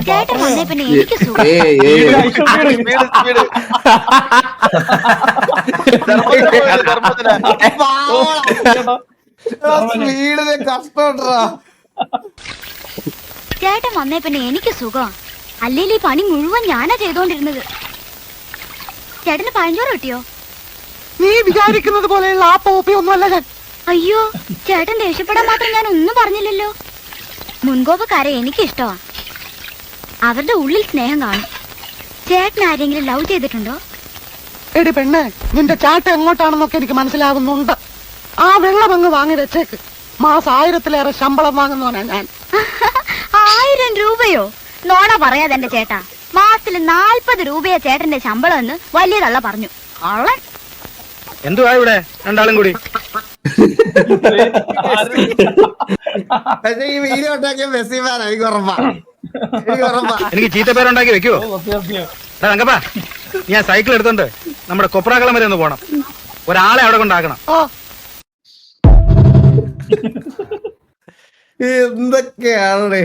ചേട്ടൻ വന്നേ പിന്നെ എനിക്ക് സുഖം. ചേട്ടൻ വന്നേ പിന്നെ എനിക്ക് സുഖം. അല്ലെങ്കിൽ ഈ പണി മുഴുവൻ ഞാനാ ചെയ്തോണ്ടിരുന്നത്. ചേട്ടന് പഴഞ്ചോറ് കിട്ടിയോ? നീ വിചാരിക്കുന്നത് പോലെയുള്ള ആ പോപ്പി ഒന്നുമല്ല ഞാൻ. അയ്യോ, ചേട്ടൻ ദേഷ്യപ്പെടാൻ മാത്രം ഞാൻ ഒന്നും പറഞ്ഞില്ലല്ലോ. മുൻകോപക്കാരെ എനിക്കിഷ്ടമാ. അവരുടെ ഉള്ളിൽ സ്നേഹം കാണും. ചേട്ടൻ ആരെങ്കിലും ലവ് ചെയ്തിട്ടുണ്ടോ? എടി പെണ്ണെ, നിന്റെ ചാട്ട എങ്ങോട്ടാണെന്നൊക്കെ എനിക്ക് മനസ്സിലാകുന്നുണ്ട്. ആ വെള്ളമങ്ങ് വാങ്ങി വെച്ചേക്ക്. മാസം 1000-ലേറെ ശമ്പളം വാങ്ങുന്നവനാ ഞാൻ. 1000 രൂപയോ? നോണ പറയാതെ എന്റെ ചേട്ടാ. മാസത്തിൽ 40 രൂപയാ ചേട്ടന്റെ ശമ്പളം എന്ന് വലിയ തള്ള പറഞ്ഞു. അവളെ എന്തുവാ ഇവിടെ രണ്ടാളും കൂടി? ഈ വീഡിയോ ഉണ്ടാക്കിയ മെസ്സിമാനാ, എനിക്ക് ഉറപ്പാ. എനിക്ക് ചീത്തപ്പേരുണ്ടാക്കി വെക്കുവോ? തങ്കപ്പാ, ഞാൻ സൈക്കിൾ എടുത്തോണ്ട് നമ്മുടെ കൊപ്രാക്കളം വരെ ഒന്ന് പോണം. ഒരാളെ അവിടെ കൊണ്ടാക്കണം. എന്തൊക്കെയാണ്